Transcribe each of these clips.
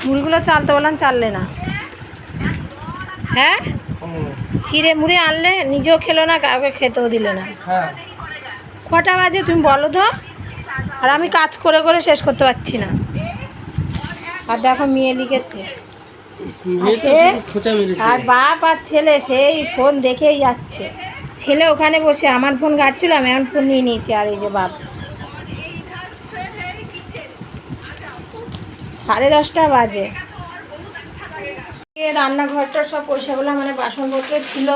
মুড়িগুলো চালতে বললাম, চাললে না। হ্যাঁ, ছিঁড়ে মুড়ে আনলে, নিজেও খেলো না, কাউকে খেতেও দিলে না। কটা বাজে তুমি বলো তো? আর আমি কাজ করে করে শেষ করতে পারছি না। আর দেখো মেয়ে লিখেছে, আর বাপ আর ছেলে সেই ফোন দেখেই যাচ্ছে। ছেলে ওখানে বসে আমার ফোন ঘাটছিল, আমি এখন ফোন নিয়ে নিয়েছি। আর এই যে বাপ, 10:30 বাজে। রান্নাঘরটা সব পয়সাগুলো মানে বাসনপত্র ছিল,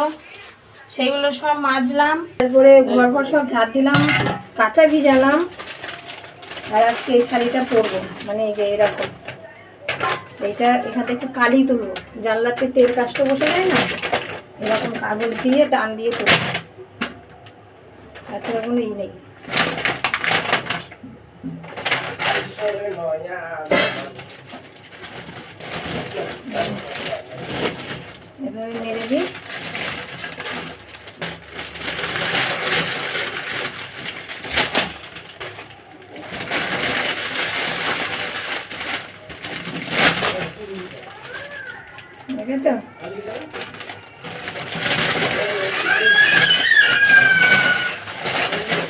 সেইগুলো সব মাজলাম। তারপরে ঘর সব ঝাড় দিলাম, কাঁচা ভিজালাম। আর আজকে এই শাড়িটা পরবো, মানে এই যে এরকম, এইটা এখান থেকে কালি তুলবো। জানলাতে তেল কাজটা বসে যায় না, এরকম কাগজ দিয়ে টান দিয়ে তুলবো। তাছাড়া কোনো ই নেই। এভাবে মেরে দিই। দেখেছো?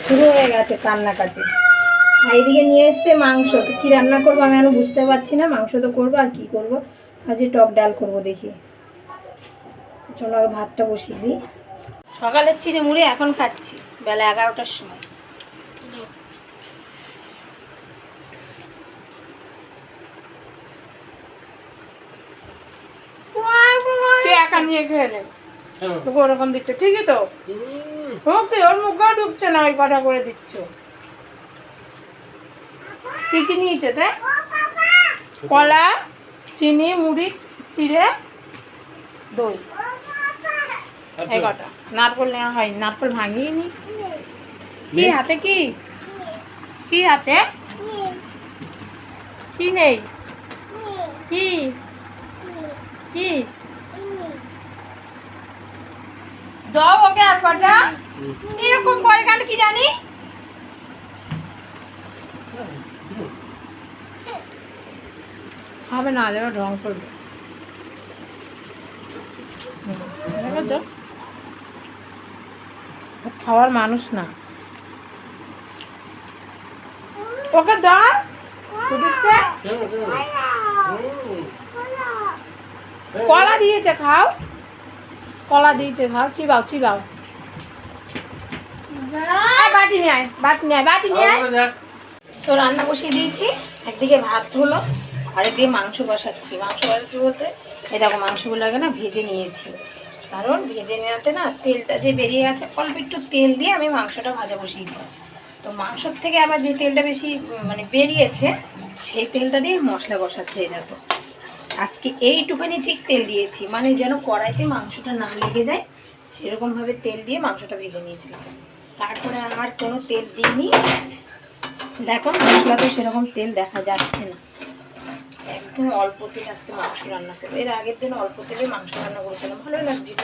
শুরু হয়ে গেছে কান্নাকাটি। আর এইদিকে নিয়ে এসছে মাংস। তো কী রান্না করবো আমি এখন বুঝতে পারছি না। মাংস তো করবো, আর কি করবো? আজকে টক ডাল করবো, দেখি। চলো আর ভাতটা বসিয়ে দিই। সকালের চিড়ে মুড়ি এখন খাচ্ছি, বেলা 11টার সময়। তুই একা নিয়ে খেয়ে নে, তোকে ওরকম দিচ্ছ, ঠিকই তো। ওকে, ওর মুখেও ঢুকছে না, ওই কটা করে দিচ্ছ। কি কি নিয়েছে তাই? কলা, চিনি, মুড়ি, চিড়ে, দই, এই কটা। নারকেল নেওয়া হয়নি, নারকেল ভাঙিয়ে নি। কি হাতে? কি কি হাতে? কি নেই? কি কি দাও ওকে আর কটা। এরকম করে কেন কি জানি? হবে না, এবার রং করবে। খাওয়ার মানুষ না। ওকে দাও, কলা দিয়েছে, খাও। কলা দিয়েছে, খাও। চিবাও চিবাও। বাটি নিয়ে আয়, বাটি নিয়ে আয়, বাটি নিয়ে আয়। তো রান্না বসিয়ে দিয়েছি, একদিকে ভাত হলো, আরেকদিকে মাংস বসাচ্ছি। মাংস বসাচ্ছি বলতে এই দেখো, মাংসগুলো আগে না ভেজে নিয়েছি। কারণ ভেজে নেওয়াতে না তেলটা যে বেরিয়ে গেছে, অল্প একটু তেল দিয়ে আমি মাংসটা ভাজা বসিয়েছি। তো মাংসর থেকে আবার যে তেলটা বেশি মানে বেরিয়েছে, সেই তেলটা দিয়ে মশলা বসাচ্ছে। এই দেখো, আজকে এইটুখানি ঠিক তেল দিয়েছি, মানে যেন কড়াইতে মাংসটা না লেগে যায়, সেরকমভাবে তেল দিয়ে মাংসটা ভেজে নিয়েছিলাম। তারপরে আর কোনো তেল দিইনি। দেখো মশলাতে সেরকম তেল দেখা যাচ্ছে না, একদম অল্প তেল আজকে মাংস রান্না করবো। এর আগের দিন অল্প তেলে মাংস রান্না করেছিলাম, ভালোই লাগছিল।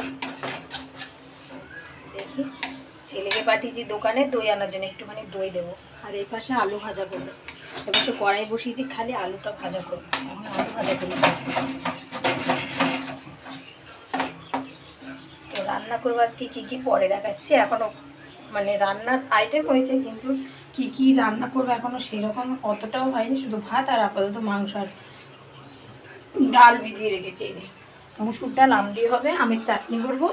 দেখি, ছেলেকে পাঠিয়েছি দোকানে দই আনার জন্য, একটুখানি দই দেবো। আর এই পাশে আলু ভাজা করবো। এবার তো কড়াই বসিয়েছি, খালি আলুটা ভাজা করবো। এখন আলু ভাজা করি। তো রান্না করবো আজকে কী কী পরে দেখাচ্ছি। এখনও মানে রান্নার আইটেম হয়েছে, কিন্তু কি কি রান্না করবো এখনও সেরকম অতটাও হয়নি। শুধু ভাত আর আপাতত মাংস আর ডাল ভিজিয়ে রেখেছি। এই যে মুসুর ডাল আম দিয়ে হবে, আমের চাটনি করবো,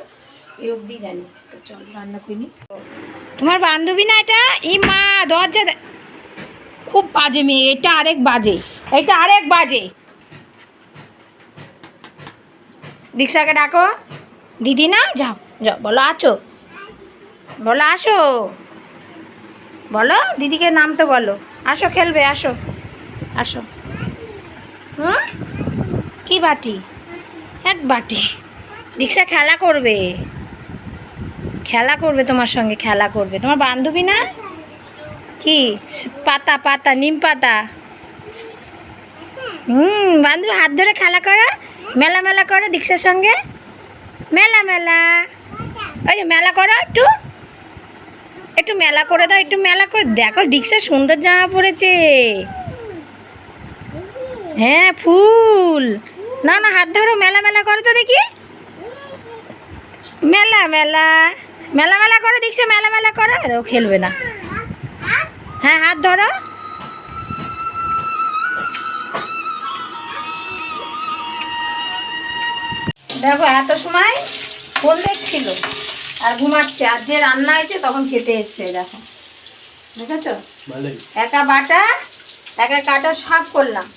এই অবধি জানি। তো চল রান্না করিনি। তোমার বান্ধবী না এটা? ই মা, দরজা খুব বাজে মেয়ে। এটা আরেক বাজে, এটা আরেক বাজে। দীক্ষাকে ডাকো। দিদি না, যাও যাও, বলো আছো, বলো আসো, বলো দিদিকে নাম তো বলো। আসো খেলবে, আসো আসো। হুম, কি বাটি? এক বাটি। দীক্ষা খেলা করবে, খেলা করবে তোমার সঙ্গে, খেলা করবে। তোমার বান্ধবী না? কি পাতা? পাতা, নিম পাতা। বান্ধবী হাত ধরে খেলা করো, মেলা মেলা করো দীক্ষার সঙ্গে, মেলা মেলা। ওই যে মেলা করো, একটু একটু মেলা করে দাও, একটু মেলা করে। দেখো দীক্ষা সুন্দর জামা পরেছে। হ্যাঁ ফুল। না না হাত ধরো, মেলা মেলা করো তো দেখি, মেলা মেলা মেলা মেলা করে দেখছে, মেলা মেলা করে, ও খেলবে না। হ্যাঁ হাত ধরো। দেখো এত সময় ফোন দেখছিল আর ঘুমাচ্ছে, আর যে রান্না হয়েছে তখন খেতে এসছে। দেখো দেখেছো, একা বাটা একা কাটা সব করলাম,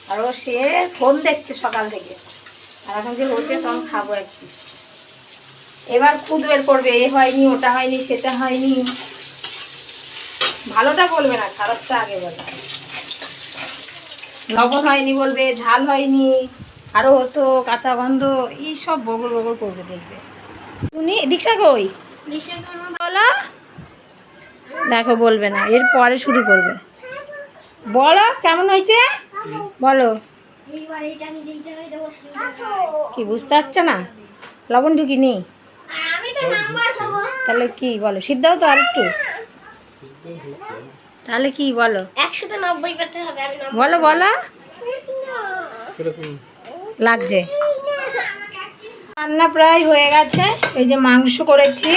আর ও সে ফোন দেখছে সকাল থেকে, আর এখন যে হচ্ছে তখন খাবো একটু। এবার খুদ বের করবে, এ হয়নি, ওটা হয়নি, সেটা হয়নি। ভালোটা বলবে না, খারাপটা আগে বলবে। লবণ হয়নি বলবে, ঝাল হয়নি, আরো হতো কাঁচা গন্ধ, এইসব বগর বগর করবে দেখবে। তুমি দীক্ষা কই বলো, দেখো বলবে না, এর পরে শুরু করবে। বলো কেমন হয়েছে বলো। কি বুঝতে পারছো না, লবণ ঢুকিনি তাহলে কি বলো, সিদ্ধাও তো আর একটু, তাহলে কি বলো, 190 পেতে হবে। বলো বলো লাগছে। রান্না প্রায় হয়ে গেছে, এই যে মাংস করেছি,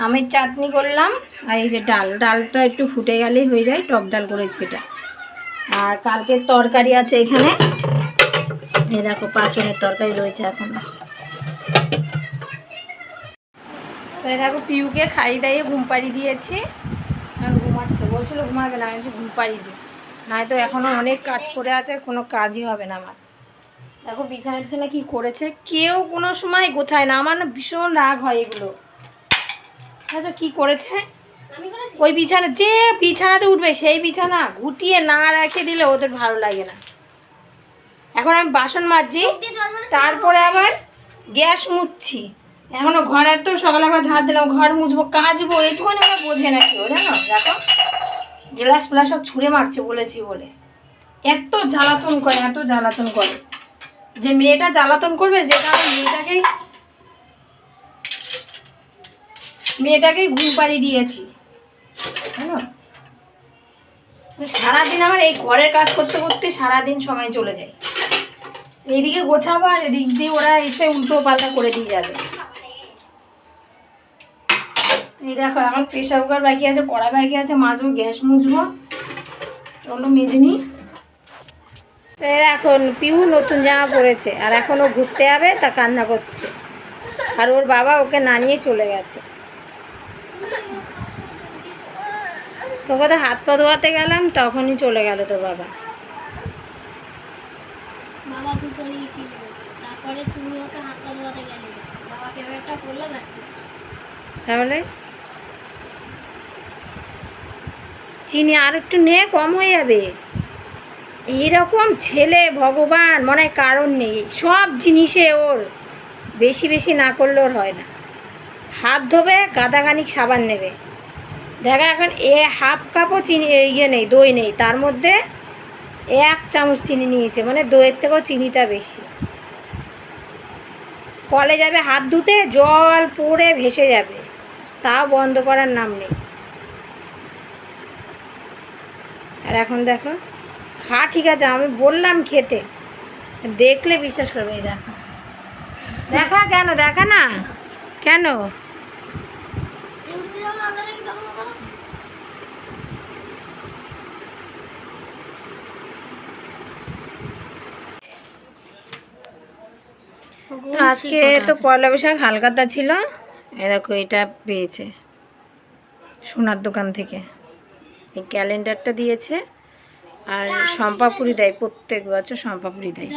আমের চাটনি করলাম, আর এই যে ডালটা একটু ফুটে গেলেই হয়ে যায়, টক ডাল করেছি এটা। আর কালকের তরকারি আছে এখানে, এই দেখো পাঁচনের তরকারি রয়েছে এখনো। তো এই দেখো পিউকে খাইয়ে দাইয়ে ঘুম পাড়িয়ে দিয়েছি, কারণ ঘুমাচ্ছে, বলছিল ঘুমাবে না, আমি ঘুম পাড়িয়ে দিই, নয়তো এখনও অনেক কাজ পড়ে আছে, কোনো কাজই হবে না আমার। দেখো বিছানা কি করেছে, কেউ কোনো সময় গোছায় না, আমার না ভীষণ রাগ হয় এগুলো। আচ্ছা কি করেছে, ওই বিছানা, যে বিছানাতে উঠবে সেই বিছানা গুটিয়ে না রেখে দিলে ওদের ভালো লাগে না। এখন আমি বাসন মাজছি, তারপরে আবার গ্যাস মুছছি, এখনো ঘর এত সকালে আবার ঝাড় দিলাম, ঘর মুছবো, কাচবো, এইটুকুনি ওরা বোঝে না কেউ, জানো। দেখো গ্লাস ফ্লাস সব ছুঁড়ে মারছে বলেছি বলে, এত জ্বালাতন করে, এত জ্বালাতন করে, যে মেয়েটা জ্বালাতন করবে, যেটা মেয়েটাকেই ঘুম পাড়িয়ে দিয়েছি, জানো। সারাদিন আমার এই ঘরের কাজ করতে করতে সারাদিন সময় চলে যায়, এইদিকে গোছাবো আর এদিক দিয়ে ওরা এসে উল্টো পাল্টা করে দিয়ে যাবে। এই দেখো এখন প্রেশার কুকার বাকি আছে, কড়া বাকি আছে, মাজবো, গ্যাস মুছবো, চলো মেজে নিই। এখন পিউ নতুন জামা পরেছে, আর এখনও ঘুরতে যাবে, তা কান্না করছে, আর ওর বাবা ওকে না নিয়ে চলে গেছে। তো কোথায় হাত পা ধোয়াতে গেলাম, তখনই চলে গেল তোর বাবা। বাবা জুতো নিয়েছিল, তারপরে তুমি ওকে হাত পা ধোয়াতে গেলে, বাবা ক্যামেরাটা করলো, ব্যাস। তাহলে চিনি আর একটু নে, কম হয়ে যাবে। এইরকম ছেলে ভগবান, মনে হয় কারণ নেই, সব জিনিসে ওর বেশি বেশি না করলে ওর হয় না। হাত ধোবে, গাদাখানিক সাবান নেবে, দেখা এখন হাফ কাপও চিনি নেই, দই নেই, তার মধ্যে 1 চামচ চিনি নিয়েছে, মানে দইয়ের থেকেও চিনিটা বেশি। কলে যাবে হাত ধুতে, জল পড়ে ভেসে যাবে, তাও বন্ধ করার নাম নেই। আর এখন দেখো খা, ঠিক আছে আমি বললাম খেতে, দেখলে বিশ্বাস করবে। এই দেখো, দেখা কেন, দেখা না কেন, আজকে তো পয়লা বৈশাখ হালখাতা ছিল, এই দেখো এটা পেয়েছে সোনার দোকান থেকে, এই ক্যালেন্ডারটা দিয়েছে, আর শম্পাপুরি দেয়, প্রত্যেক বছর শম্পাপুরি দেয়।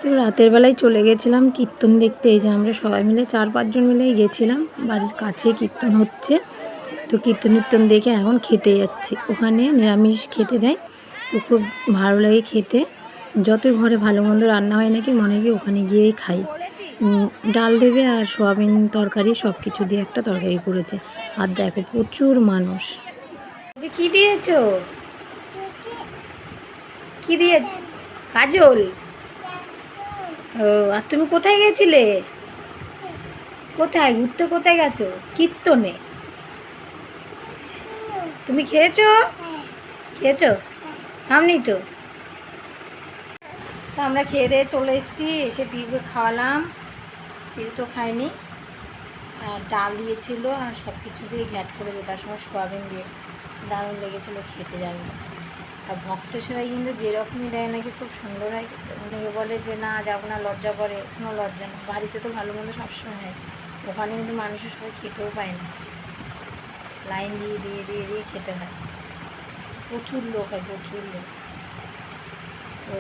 তো রাতের বেলায় চলে গেছিলাম কীর্তন দেখতে, এই যে আমরা সবাই মিলে 4-5 জন মিলেই গেছিলাম, বাড়ির কাছে কীর্তন হচ্ছে, তো কীর্তন দেখে এখন খেতে যাচ্ছি। ওখানে নিরামিষ খেতে দেয়, তো খুব ভালো লাগে খেতে, যতই ঘরে ভালো মন্দ রান্না হয় নাকি মনে হয় ওখানে গিয়েই খাই। ডাল দেবে আর সোয়াবিন তরকারি সব কিছু দিয়ে একটা তরকারি করেছে, আর দেখো প্রচুর মানুষ। কি দিয়েছো, কি দিয়ে, কাজল? ও, আর তুমি কোথায় গেছিলে, কোথায় ঘুরতে, কোথায় গেছো? কীর্তনে। তুমি খেয়েছো, খেয়েছো? খামনি তো। তো আমরা খেয়ে দিয়ে চলে এসেছি, এসে পিউকে খাওয়ালাম, পিউ তো খায়নি। আর ডাল দিয়েছিল আর সব কিছু দিয়ে ঘ্যাট করেছে, তার সঙ্গে সোয়াবিন দিয়ে দারুণ লেগেছিলো খেতে যাবে। আর ভক্ত সেবাই কিন্তু যেরকমই দেয় নাকি খুব সুন্দর হয়। কিন্তু অনেকে বলে যে না যাবো না, লজ্জা করে, কোনো লজ্জা না, বাড়িতে তো ভালো মন্দ সবসময় হয়, ওখানে কিন্তু মানুষের সবাই খেতেও পায় না, লাইন দিয়ে দিয়ে দিয়ে দিয়ে খেতে হয়, প্রচুর লোক হয়, প্রচুর লোক। তো